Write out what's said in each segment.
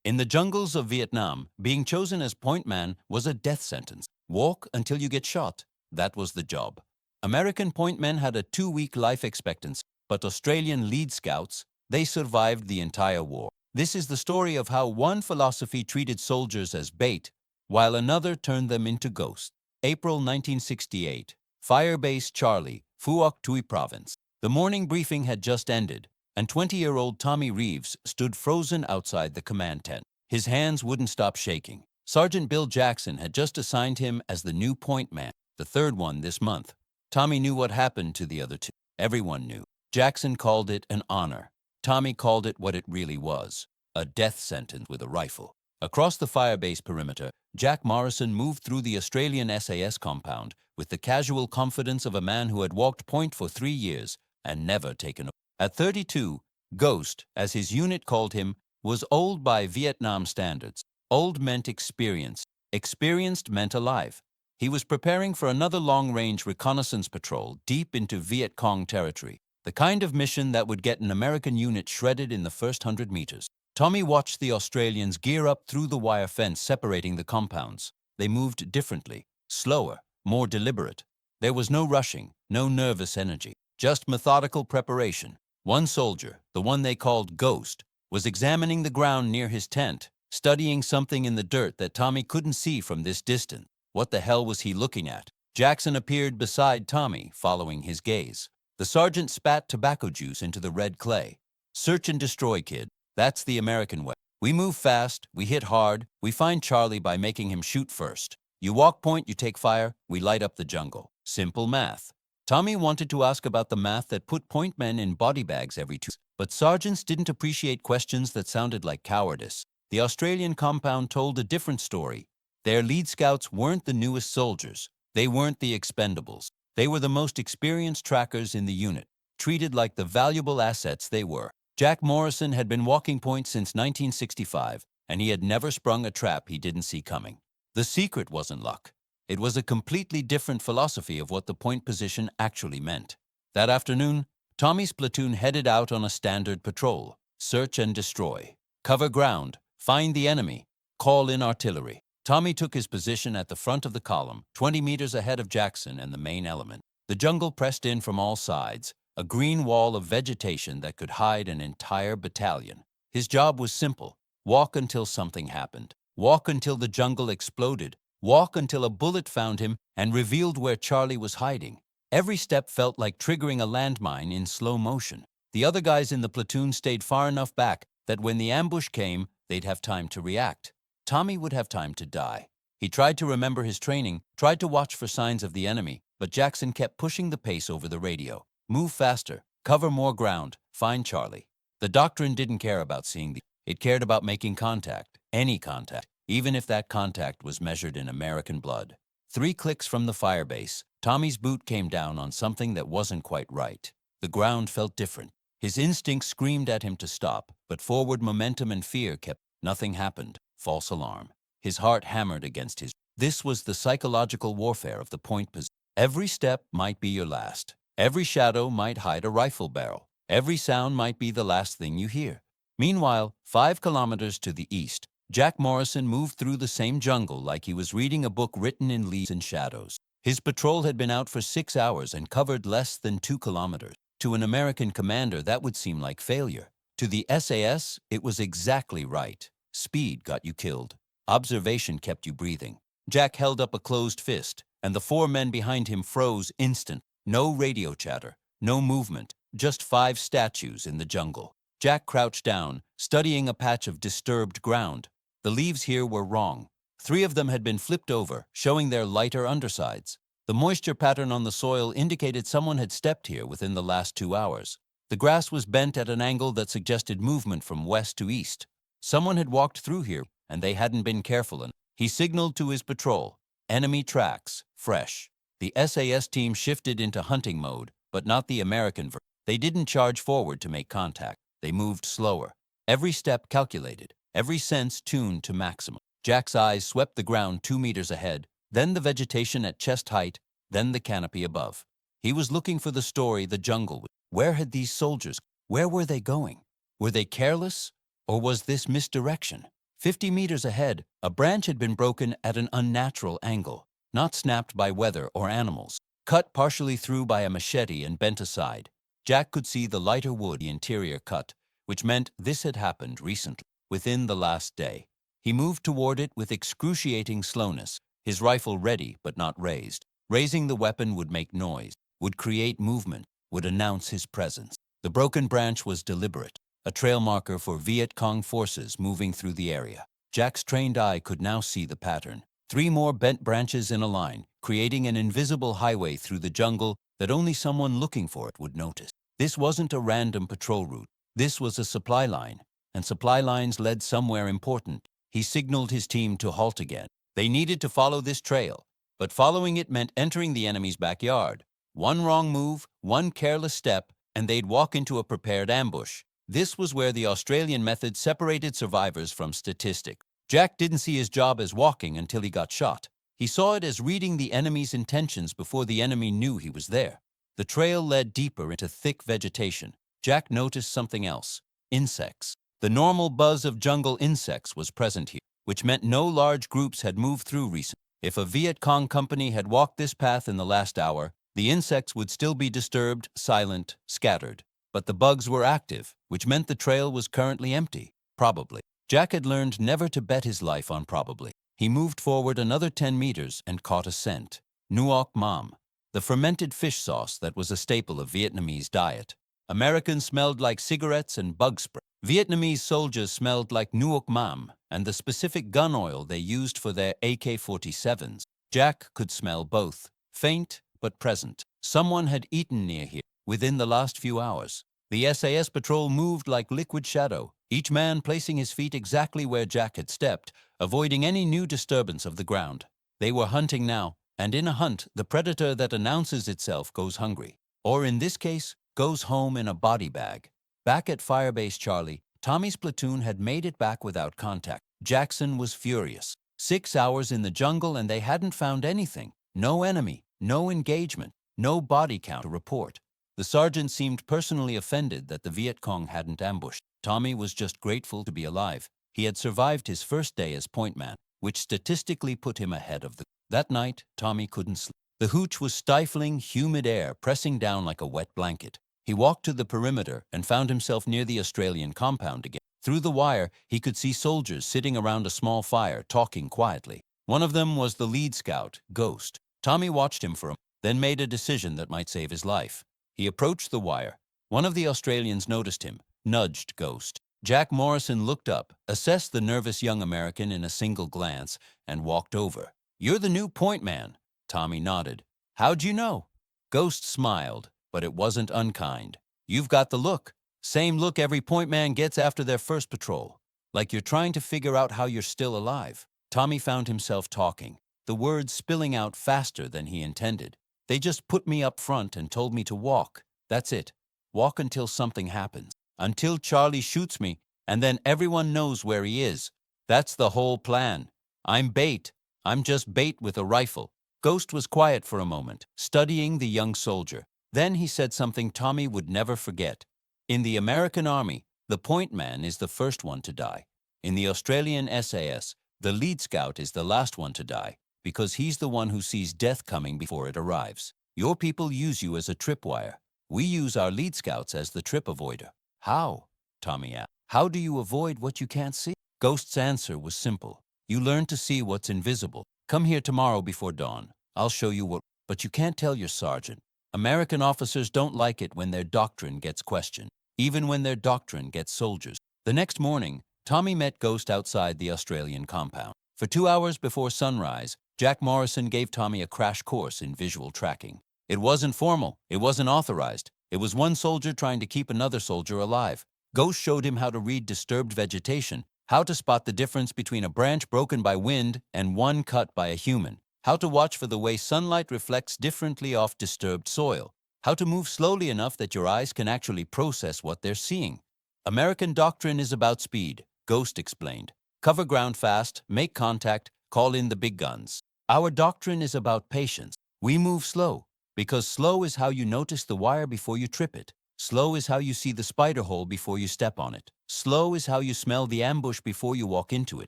In the jungles of Vietnam, being chosen as point man was a death sentence. Walk until you get shot. That was the job. American point men had a 2-week life expectancy, but Australian lead scouts, they survived the entire war. This is the story of how one philosophy treated soldiers as bait, while another turned them into ghosts. April 1968. Firebase Charlie, Phuoc Tuy Province. The morning briefing had just ended, and 20-year-old Tommy Reeves stood frozen outside the command tent. His hands wouldn't stop shaking. Sergeant Bill Jackson had just assigned him as the new point man, the third one this month. Tommy knew what happened to the other two. Everyone knew. Jackson called it an honor. Tommy called it what it really was, a death sentence with a rifle. Across the firebase perimeter, Jack Morrison moved through the Australian SAS compound with the casual confidence of a man who had walked point for 3 years and never taken a... At 32, Ghost, as his unit called him, was old by Vietnam standards. Old meant experience. Experienced meant alive. He was preparing for another long-range reconnaissance patrol deep into Viet Cong territory, the kind of mission that would get an American unit shredded in the first 100 meters. Tommy watched the Australians gear up through the wire fence separating the compounds. They moved differently, slower, more deliberate. There was no rushing, no nervous energy, just methodical preparation. One soldier, the one they called Ghost, was examining the ground near his tent, studying something in the dirt that Tommy couldn't see from this distance. What the hell was he looking at? Jackson appeared beside Tommy, following his gaze. The sergeant spat tobacco juice into the red clay. Search and destroy, kid. That's the American way. We move fast, we hit hard, we find Charlie by making him shoot first. You walk point, you take fire, we light up the jungle. Simple math. Tommy wanted to ask about the math that put point men in body bags every 2 seconds, but sergeants didn't appreciate questions that sounded like cowardice. The Australian compound told a different story. Their lead scouts weren't the newest soldiers. They weren't the expendables. They were the most experienced trackers in the unit, treated like the valuable assets they were. Jack Morrison had been walking point since 1965, and he had never sprung a trap he didn't see coming. The secret wasn't luck. It was a completely different philosophy of what the point position actually meant. That afternoon, Tommy's platoon headed out on a standard patrol. Search and destroy. Cover ground. Find the enemy. Call in artillery. Tommy took his position at the front of the column, 20 meters ahead of Jackson and the main element. The jungle pressed in from all sides, a green wall of vegetation that could hide an entire battalion. His job was simple. Walk until something happened. Walk until the jungle exploded. Walk until a bullet found him and revealed where Charlie was hiding. Every step felt like triggering a landmine in slow motion. The other guys in the platoon stayed far enough back that when the ambush came, they'd have time to react. Tommy would have time to die. He tried to remember his training, tried to watch for signs of the enemy, but Jackson kept pushing the pace over the radio. Move faster, cover more ground, find Charlie. The doctrine didn't care about seeing it cared about making contact, any contact, even if that contact was measured in American blood. 3 clicks from the firebase, Tommy's boot came down on something that wasn't quite right. The ground felt different. His instincts screamed at him to stop, but forward momentum and fear kept. Nothing happened. False alarm. His heart hammered against his... This was the psychological warfare of the point position. Every step might be your last. Every shadow might hide a rifle barrel. Every sound might be the last thing you hear. Meanwhile, 5 kilometers to the east, Jack Morrison moved through the same jungle like he was reading a book written in leaves and shadows. His patrol had been out for 6 hours and covered less than 2 kilometers. To an American commander, that would seem like failure. To the SAS, it was exactly right. Speed got you killed. Observation kept you breathing. Jack held up a closed fist, and the 4 men behind him froze instant. No radio chatter, no movement, just 5 statues in the jungle. Jack crouched down, studying a patch of disturbed ground. The leaves here were wrong. 3 of them had been flipped over, showing their lighter undersides. The moisture pattern on the soil indicated someone had stepped here within the last 2 hours. The grass was bent at an angle that suggested movement from west to east. Someone had walked through here, and they hadn't been careful enough. He signaled to his patrol. Enemy tracks, fresh. The SAS team shifted into hunting mode, but not the American version. They didn't charge forward to make contact. They moved slower. Every step calculated, every sense tuned to maximum. Jack's eyes swept the ground 2 meters ahead, then the vegetation at chest height, then the canopy above. He was looking for the story the jungle was. Where had these soldiers? Where were they going? Were they careless? Or was this misdirection? 50 meters ahead, a branch had been broken at an unnatural angle, not snapped by weather or animals, cut partially through by a machete and bent aside. Jack could see the lighter wood, the interior cut, which meant this had happened recently, within the last day. He moved toward it with excruciating slowness, his rifle ready but not raised. Raising the weapon would make noise, would create movement, would announce his presence. The broken branch was deliberate, a trail marker for Viet Cong forces moving through the area. Jack's trained eye could now see the pattern. 3 more bent branches in a line, creating an invisible highway through the jungle that only someone looking for it would notice. This wasn't a random patrol route. This was a supply line, and supply lines led somewhere important. He signaled his team to halt again. They needed to follow this trail, but following it meant entering the enemy's backyard. One wrong move, one careless step, and they'd walk into a prepared ambush. This was where the Australian method separated survivors from statistics. Jack didn't see his job as walking until he got shot. He saw it as reading the enemy's intentions before the enemy knew he was there. The trail led deeper into thick vegetation. Jack noticed something else: insects. The normal buzz of jungle insects was present here, which meant no large groups had moved through recently. If a Viet Cong company had walked this path in the last hour, the insects would still be disturbed, silent, scattered. But the bugs were active, which meant the trail was currently empty. Probably. Jack had learned never to bet his life on probably. He moved forward another 10 meters and caught a scent. Nuoc Mam, the fermented fish sauce that was a staple of Vietnamese diet. Americans smelled like cigarettes and bug spray. Vietnamese soldiers smelled like Nuoc Mam and the specific gun oil they used for their AK-47s. Jack could smell both, faint but present. Someone had eaten near here within the last few hours. The SAS patrol moved like liquid shadow, each man placing his feet exactly where Jack had stepped, avoiding any new disturbance of the ground. They were hunting now, and in a hunt, the predator that announces itself goes hungry. Or in this case, goes home in a body bag. Back at Firebase Charlie, Tommy's platoon had made it back without contact. Jackson was furious. 6 hours in the jungle and they hadn't found anything. No enemy, no engagement, no body count to report. The sergeant seemed personally offended that the Viet Cong hadn't ambushed. Tommy was just grateful to be alive. He had survived his first day as point man, which statistically put him ahead of the... That night, Tommy couldn't sleep. The hooch was stifling, humid air pressing down like a wet blanket. He walked to the perimeter and found himself near the Australian compound again. Through the wire, he could see soldiers sitting around a small fire, talking quietly. One of them was the lead scout, Ghost. Tommy watched him for a moment, then made a decision that might save his life. He approached the wire. One of the Australians noticed him, nudged Ghost. Jack Morrison looked up, assessed the nervous young American in a single glance, and walked over. "You're the new point man." Tommy nodded. "How'd you know?" Ghost smiled, but it wasn't unkind. "You've got the look. Same look every point man gets after their first patrol. Like you're trying to figure out how you're still alive." Tommy found himself talking, the words spilling out faster than he intended. "They just put me up front and told me to walk. That's it. Walk until something happens. Until Charlie shoots me, and then everyone knows where he is. That's the whole plan. I'm bait. I'm just bait with a rifle." Ghost was quiet for a moment, studying the young soldier. Then he said something Tommy would never forget. "In the American Army, the point man is the first one to die. In the Australian SAS, the lead scout is the last one to die, because he's the one who sees death coming before it arrives. Your people use you as a tripwire. We use our lead scouts as the trip avoider." "How?" Tommy asked. "How do you avoid what you can't see?" Ghost's answer was simple. "You learn to see what's invisible. Come here tomorrow before dawn. I'll show you what..." But you can't tell your sergeant. American officers don't like it when their doctrine gets questioned, even when their doctrine gets soldiers. The next morning, Tommy met Ghost outside the Australian compound. For 2 hours before sunrise, Jack Morrison gave Tommy a crash course in visual tracking. It wasn't formal. It wasn't authorized. It was one soldier trying to keep another soldier alive. Ghost showed him how to read disturbed vegetation, how to spot the difference between a branch broken by wind and one cut by a human, how to watch for the way sunlight reflects differently off disturbed soil, how to move slowly enough that your eyes can actually process what they're seeing. American doctrine is about speed, Ghost explained. Cover ground fast, make contact, call in the big guns. Our doctrine is about patience. We move slow, because slow is how you notice the wire before you trip it. Slow is how you see the spider hole before you step on it. Slow is how you smell the ambush before you walk into it.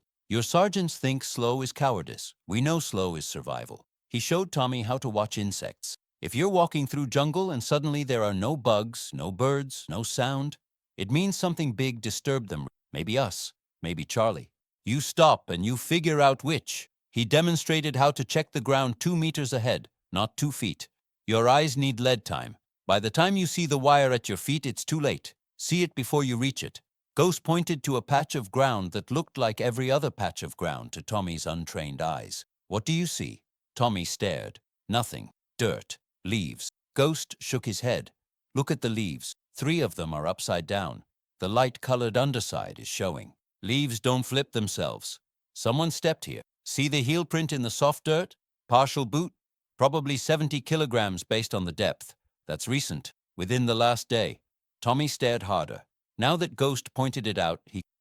Your sergeants think slow is cowardice. We know slow is survival. He showed Tommy how to watch insects. If you're walking through jungle and suddenly there are no bugs, no birds, no sound, it means something big disturbed them. Maybe us, maybe Charlie. You stop and you figure out which. He demonstrated how to check the ground 2 meters ahead, not 2 feet. Your eyes need lead time. By the time you see the wire at your feet, it's too late. See it before you reach it. Ghost pointed to a patch of ground that looked like every other patch of ground to Tommy's untrained eyes. What do you see? Tommy stared. Nothing. Dirt. Leaves. Ghost shook his head. Look at the leaves. 3 of them are upside down. The light-colored underside is showing. Leaves don't flip themselves. Someone stepped here. See the heel print in the soft dirt? Partial boot? Probably 70 kilograms based on the depth. That's recent. Within the last day. Tommy stared harder. Now that Ghost pointed it out,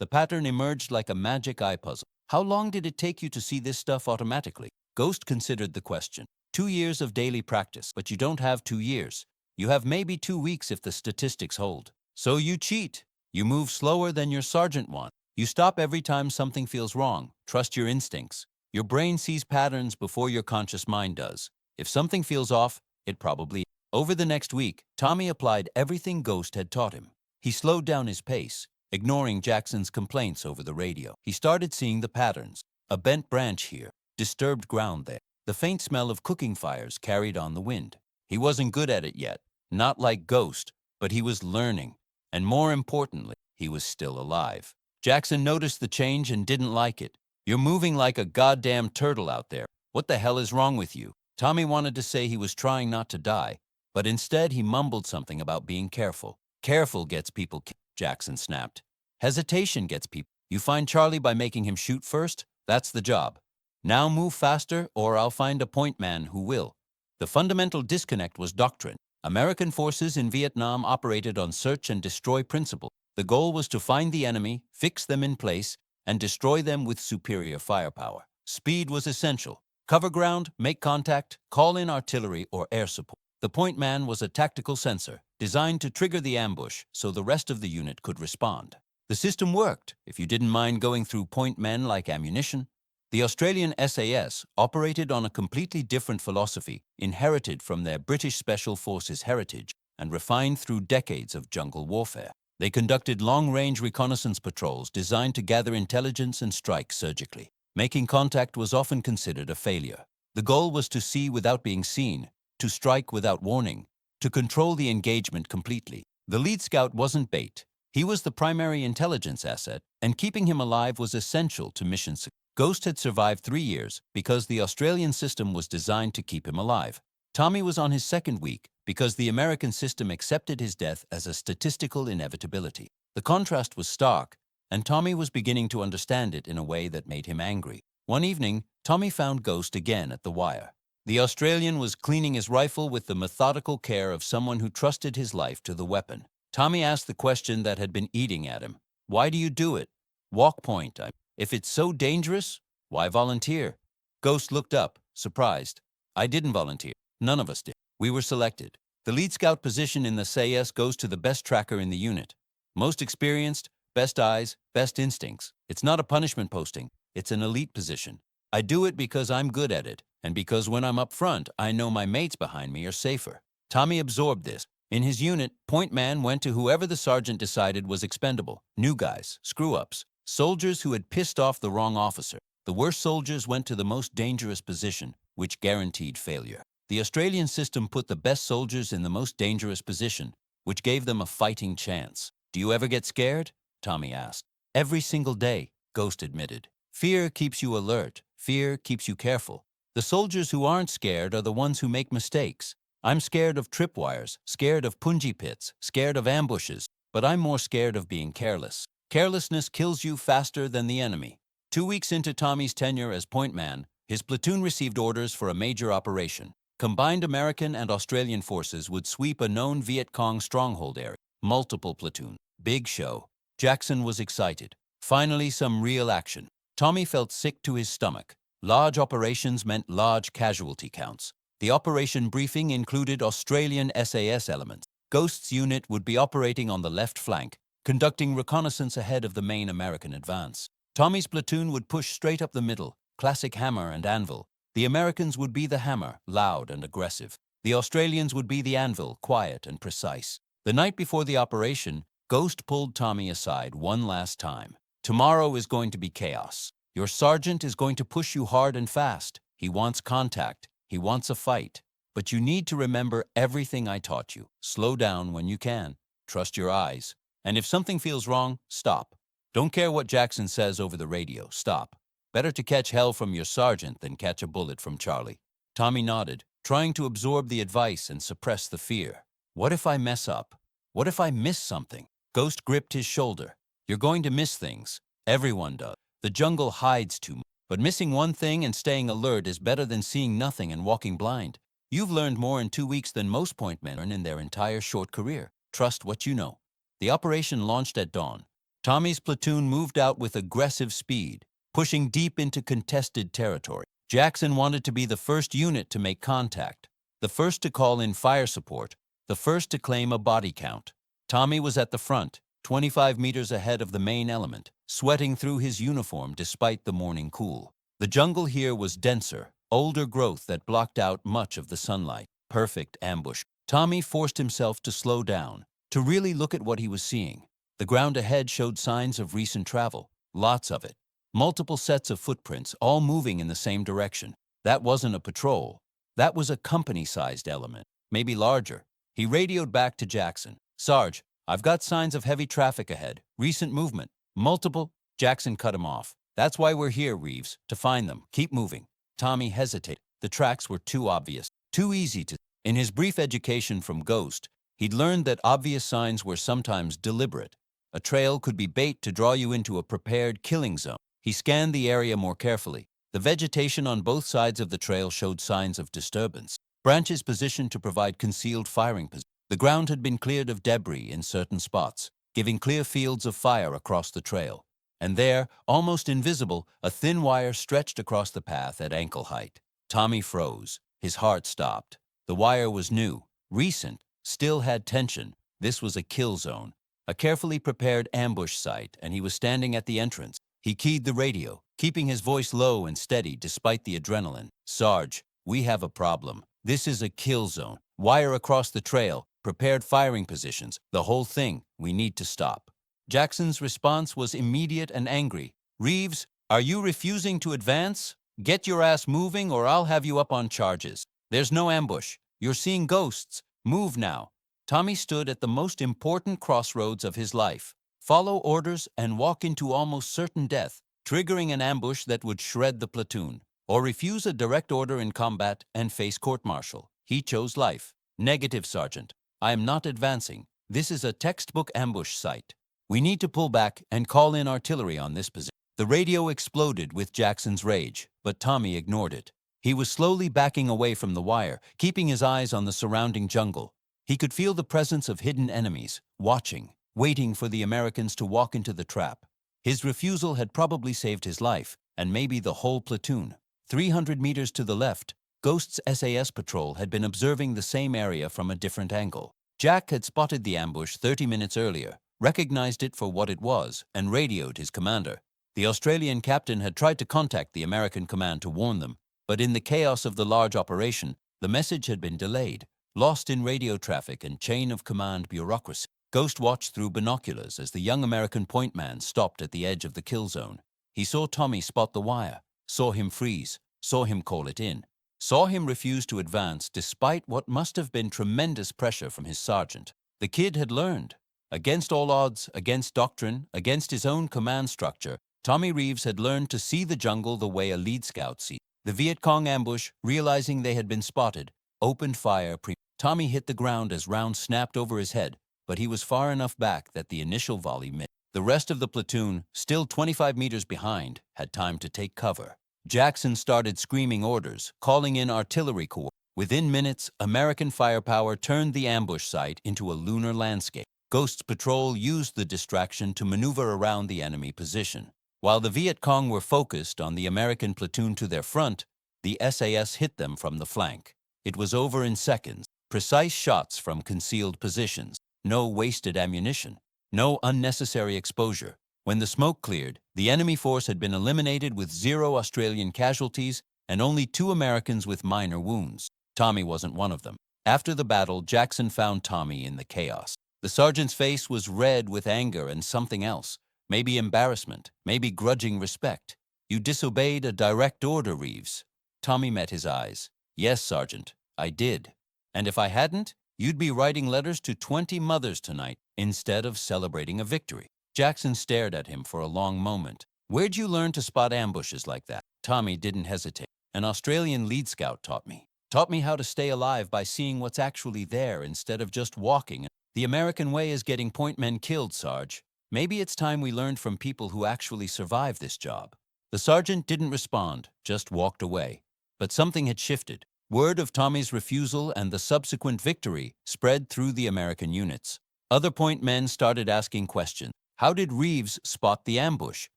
the pattern emerged like a magic eye puzzle. How long did it take you to see this stuff automatically? Ghost considered the question. 2 years of daily practice, but you don't have 2 years. You have maybe 2 weeks if the statistics hold. So you cheat. You move slower than your sergeant wants. You stop every time something feels wrong. Trust your instincts. Your brain sees patterns before your conscious mind does. If something feels off, it probably is. Over the next week, Tommy applied everything Ghost had taught him. He slowed down his pace, ignoring Jackson's complaints over the radio. He started seeing the patterns. A bent branch here, disturbed ground there. The faint smell of cooking fires carried on the wind. He wasn't good at it yet, not like Ghost, but he was learning. And more importantly, he was still alive. Jackson noticed the change and didn't like it. You're moving like a goddamn turtle out there. What the hell is wrong with you? Tommy wanted to say he was trying not to die, but instead he mumbled something about being careful. Careful gets people killed, Jackson snapped. Hesitation gets people. You find Charlie by making him shoot first? That's the job. Now move faster or I'll find a point man who will. The fundamental disconnect was doctrine. American forces in Vietnam operated on search and destroy principle. The goal was to find the enemy, fix them in place, and destroy them with superior firepower. Speed was essential. Cover ground, make contact, call in artillery or air support. The point man was a tactical sensor, designed to trigger the ambush so the rest of the unit could respond. The system worked, if you didn't mind going through point men like ammunition. The Australian SAS operated on a completely different philosophy, inherited from their British Special Forces heritage and refined through decades of jungle warfare. They conducted long-range reconnaissance patrols designed to gather intelligence and strike surgically. Making contact was often considered a failure. The goal was to see without being seen, to strike without warning, to control the engagement completely. The lead scout wasn't bait. He was the primary intelligence asset, and keeping him alive was essential to mission success. Ghost had survived 3 years because the Australian system was designed to keep him alive. Tommy was on his 2nd week because the American system accepted his death as a statistical inevitability. The contrast was stark, and Tommy was beginning to understand it in a way that made him angry. One evening, Tommy found Ghost again at the wire. The Australian was cleaning his rifle with the methodical care of someone who trusted his life to the weapon. Tommy asked the question that had been eating at him. Why do you do it? Walk point. If it's so dangerous, why volunteer? Ghost looked up, surprised. I didn't volunteer. None of us did. We were selected. The lead scout position in the SAS goes to the best tracker in the unit. Most experienced, best eyes, best instincts. It's not a punishment posting. It's an elite position. I do it because I'm good at it, and because when I'm up front, I know my mates behind me are safer. Tommy absorbed this. In his unit, point man went to whoever the sergeant decided was expendable. New guys, screw-ups, soldiers who had pissed off the wrong officer. The worst soldiers went to the most dangerous position, which guaranteed failure. The Australian system put the best soldiers in the most dangerous position, which gave them a fighting chance. Do you ever get scared? Tommy asked. Every single day, Ghost admitted. Fear keeps you alert. Fear keeps you careful. The soldiers who aren't scared are the ones who make mistakes. I'm scared of tripwires, scared of punji pits, scared of ambushes, but I'm more scared of being careless. Carelessness kills you faster than the enemy. 2 weeks into Tommy's tenure as point man, his platoon received orders for a major operation. Combined American and Australian forces would sweep a known Viet Cong stronghold area. Multiple platoons. Big show. Jackson was excited. Finally, some real action. Tommy felt sick to his stomach. Large operations meant large casualty counts. The operation briefing included Australian SAS elements. Ghost's unit would be operating on the left flank, conducting reconnaissance ahead of the main American advance. Tommy's platoon would push straight up the middle, classic hammer and anvil. The Americans would be the hammer, loud and aggressive. The Australians would be the anvil, quiet and precise. The night before the operation, Ghost pulled Tommy aside one last time. Tomorrow is going to be chaos. Your sergeant is going to push you hard and fast. He wants contact. He wants a fight. But you need to remember everything I taught you. Slow down when you can. Trust your eyes. And if something feels wrong, stop. Don't care what Jackson says over the radio. Stop. Better to catch hell from your sergeant than catch a bullet from Charlie. Tommy nodded, trying to absorb the advice and suppress the fear. What if I mess up? What if I miss something? Ghost gripped his shoulder. You're going to miss things. Everyone does. The jungle hides too much. But missing one thing and staying alert is better than seeing nothing and walking blind. You've learned more in 2 weeks than most point men learn in their entire short career. Trust what you know. The operation launched at dawn. Tommy's platoon moved out with aggressive speed, pushing deep into contested territory. Jackson wanted to be the first unit to make contact, the first to call in fire support, the first to claim a body count. Tommy was at the front, 25 meters ahead of the main element, sweating through his uniform despite the morning cool. The jungle here was denser, older growth that blocked out much of the sunlight. Perfect ambush. Tommy forced himself to slow down, to really look at what he was seeing. The ground ahead showed signs of recent travel, lots of it. Multiple sets of footprints, all moving in the same direction. That wasn't a patrol. That was a company-sized element, maybe larger. He radioed back to Jackson. Sarge, I've got signs of heavy traffic ahead. Recent movement. Multiple. Jackson cut him off. That's why we're here, Reeves, to find them. Keep moving. Tommy hesitated. The tracks were too obvious, too easy to... In his brief education from Ghost, he'd learned that obvious signs were sometimes deliberate. A trail could be bait to draw you into a prepared killing zone. He scanned the area more carefully. The vegetation on both sides of the trail showed signs of disturbance. Branches positioned to provide concealed firing positions. The ground had been cleared of debris in certain spots, giving clear fields of fire across the trail. And there, almost invisible, a thin wire stretched across the path at ankle height. Tommy froze. His heart stopped. The wire was new, recent, still had tension. This was a kill zone, a carefully prepared ambush site, and he was standing at the entrance. He keyed the radio, keeping his voice low and steady despite the adrenaline. Sarge, we have a problem. This is a kill zone. Wire across the trail, prepared firing positions, the whole thing. We need to stop. Jackson's response was immediate and angry. Reeves, are you refusing to advance? Get your ass moving or I'll have you up on charges. There's no ambush. You're seeing ghosts. Move now. Tommy stood at the most important crossroads of his life. Follow orders and walk into almost certain death, triggering an ambush that would shred the platoon, or refuse a direct order in combat and face court-martial. He chose life. Negative, Sergeant. I am not advancing. This is a textbook ambush site. We need to pull back and call in artillery on this position. The radio exploded with Jackson's rage, but Tommy ignored it. He was slowly backing away from the wire, keeping his eyes on the surrounding jungle. He could feel the presence of hidden enemies, watching, waiting for the Americans to walk into the trap. His refusal had probably saved his life, and maybe the whole platoon. 300 meters to the left, Ghost's SAS patrol had been observing the same area from a different angle. Jack had spotted the ambush 30 minutes earlier, recognized it for what it was, and radioed his commander. The Australian captain had tried to contact the American command to warn them, but in the chaos of the large operation, the message had been delayed, lost in radio traffic and chain of command bureaucracy. Ghost watched through binoculars as the young American point man stopped at the edge of the kill zone. He saw Tommy spot the wire, saw him freeze, saw him call it in, saw him refuse to advance despite what must have been tremendous pressure from his sergeant. The kid had learned. Against all odds, against doctrine, against his own command structure, Tommy Reeves had learned to see the jungle the way a lead scout sees. The Viet Cong ambush, realizing they had been spotted, opened fire. Tommy hit the ground as rounds snapped over his head, but he was far enough back that the initial volley missed. The rest of the platoon, still 25 meters behind, had time to take cover. Jackson started screaming orders, calling in artillery corps. Within minutes, American firepower turned the ambush site into a lunar landscape. Ghost's patrol used the distraction to maneuver around the enemy position. While the Viet Cong were focused on the American platoon to their front, the SAS hit them from the flank. It was over in seconds. Precise shots from concealed positions. No wasted ammunition. No unnecessary exposure. When the smoke cleared, the enemy force had been eliminated with 0 Australian casualties and only 2 Americans with minor wounds. Tommy wasn't one of them. After the battle, Jackson found Tommy in the chaos. The sergeant's face was red with anger and something else. Maybe embarrassment, maybe grudging respect. "You disobeyed a direct order, Reeves." Tommy met his eyes. "Yes, Sergeant, I did. And if I hadn't, you'd be writing letters to 20 mothers tonight instead of celebrating a victory." Jackson stared at him for a long moment. "Where'd you learn to spot ambushes like that?" Tommy didn't hesitate. "An Australian lead scout taught me. Taught me how to stay alive by seeing what's actually there instead of just walking. The American way is getting point men killed, Sarge. Maybe it's time we learned from people who actually survived this job." The sergeant didn't respond, just walked away. But something had shifted. Word of Tommy's refusal and the subsequent victory spread through the American units. Other point men started asking questions. How did Reeves spot the ambush?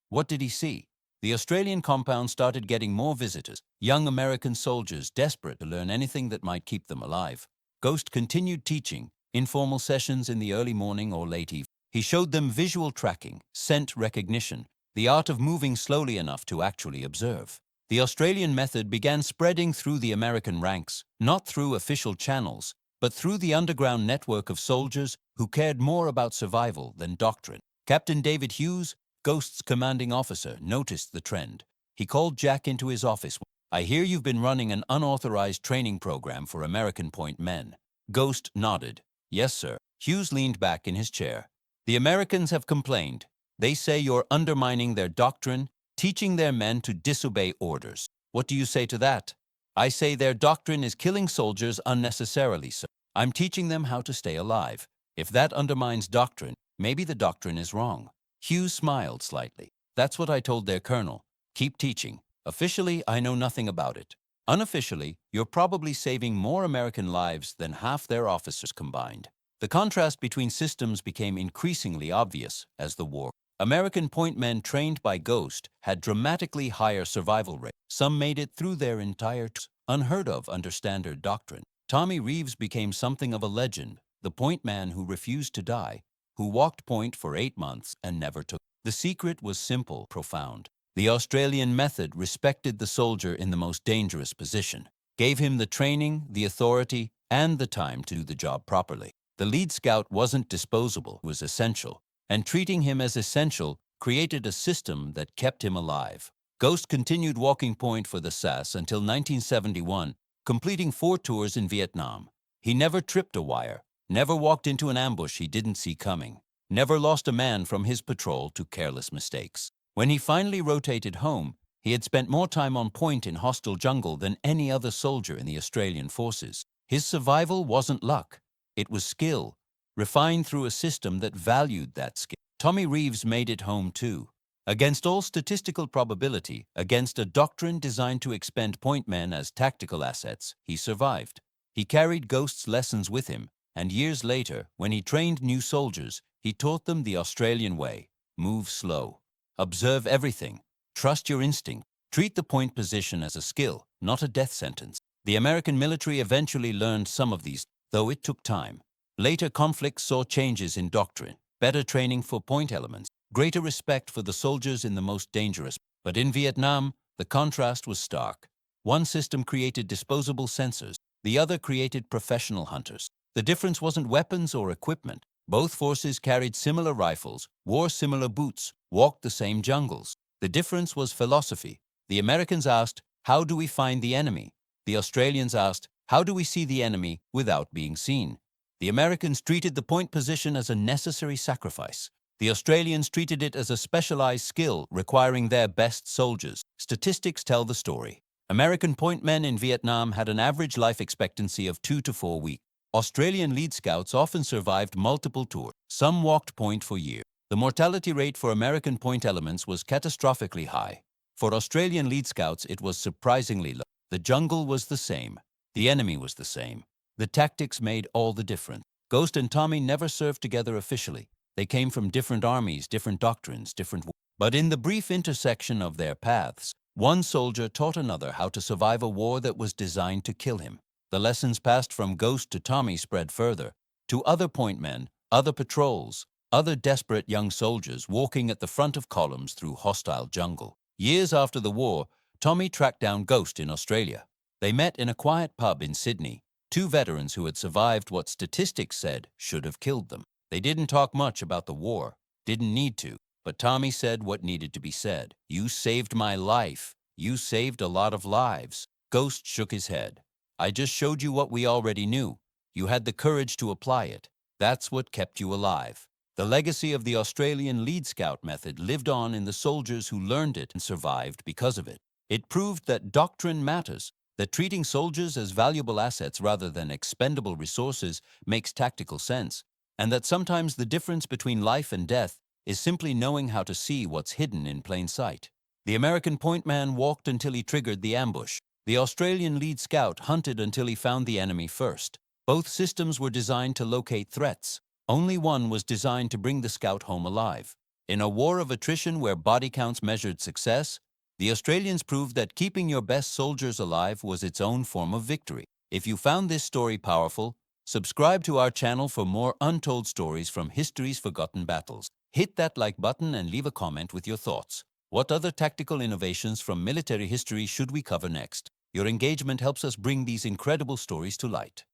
What did he see? The Australian compound started getting more visitors, young American soldiers desperate to learn anything that might keep them alive. Ghost continued teaching, informal sessions in the early morning or late evening. He showed them visual tracking, scent recognition, the art of moving slowly enough to actually observe. The Australian method began spreading through the American ranks, not through official channels, but through the underground network of soldiers who cared more about survival than doctrine. Captain David Hughes, Ghost's commanding officer, noticed the trend. He called Jack into his office. "I hear you've been running an unauthorized training program for American point men." Ghost nodded. "Yes, sir." Hughes leaned back in his chair. "The Americans have complained. They say you're undermining their doctrine, teaching their men to disobey orders. What do you say to that?" "I say their doctrine is killing soldiers unnecessarily, sir. I'm teaching them how to stay alive. If that undermines doctrine, maybe the doctrine is wrong." Hughes smiled slightly. "That's what I told their colonel. Keep teaching. Officially, I know nothing about it. Unofficially, you're probably saving more American lives than half their officers combined." The contrast between systems became increasingly obvious as the war. American point men trained by Ghost had dramatically higher survival rates. Some made it through their entire unheard of under standard doctrine. Tommy Reeves became something of a legend, the point man who refused to die, who walked point for 8 months and never took. The secret was simple, profound. The Australian method respected the soldier in the most dangerous position, gave him the training, the authority, and the time to do the job properly. The lead scout wasn't disposable, it was essential, and treating him as essential created a system that kept him alive. Ghost continued walking point for the SAS until 1971, completing 4 tours in Vietnam. He never tripped a wire, never walked into an ambush he didn't see coming, never lost a man from his patrol to careless mistakes. When he finally rotated home, he had spent more time on point in hostile jungle than any other soldier in the Australian forces. His survival wasn't luck. It was skill, refined through a system that valued that skill. Tommy Reeves made it home too. Against all statistical probability, against a doctrine designed to expend point men as tactical assets, he survived. He carried Ghost's lessons with him, and years later, when he trained new soldiers, he taught them the Australian way. Move slow. Observe everything. Trust your instinct. Treat the point position as a skill, not a death sentence. The American military eventually learned some of these, though it took time. Later conflicts saw changes in doctrine, better training for point elements, greater respect for the soldiers in the most dangerous. But in Vietnam, the contrast was stark. One system created disposable sensors, the other created professional hunters. The difference wasn't weapons or equipment. Both forces carried similar rifles, wore similar boots, walked the same jungles. The difference was philosophy. The Americans asked, "How do we find the enemy?" The Australians asked, "How do we see the enemy without being seen?" The Americans treated the point position as a necessary sacrifice. The Australians treated it as a specialized skill requiring their best soldiers. Statistics tell the story. American point men in Vietnam had an average life expectancy of 2 to 4 weeks. Australian lead scouts often survived multiple tours. Some walked point for years. The mortality rate for American point elements was catastrophically high. For Australian lead scouts, it was surprisingly low. The jungle was the same. The enemy was the same. The tactics made all the difference. Ghost and Tommy never served together officially. They came from different armies, different doctrines, different wars. But in the brief intersection of their paths, one soldier taught another how to survive a war that was designed to kill him. The lessons passed from Ghost to Tommy spread further, to other point men, other patrols, other desperate young soldiers walking at the front of columns through hostile jungle. Years after the war, Tommy tracked down Ghost in Australia. They met in a quiet pub in Sydney, two veterans who had survived what statistics said should have killed them. They didn't talk much about the war, didn't need to, but Tommy said what needed to be said. "You saved my life. You saved a lot of lives." Ghost shook his head. "I just showed you what we already knew. You had the courage to apply it. That's what kept you alive." The legacy of the Australian lead scout method lived on in the soldiers who learned it and survived because of it. It proved that doctrine matters, that treating soldiers as valuable assets rather than expendable resources makes tactical sense, and that sometimes the difference between life and death is simply knowing how to see what's hidden in plain sight. The American point man walked until he triggered the ambush. The Australian lead scout hunted until he found the enemy first. Both systems were designed to locate threats. Only one was designed to bring the scout home alive. In a war of attrition where body counts measured success, the Australians proved that keeping your best soldiers alive was its own form of victory. If you found this story powerful, subscribe to our channel for more untold stories from history's forgotten battles. Hit that like button and leave a comment with your thoughts. What other tactical innovations from military history should we cover next? Your engagement helps us bring these incredible stories to light.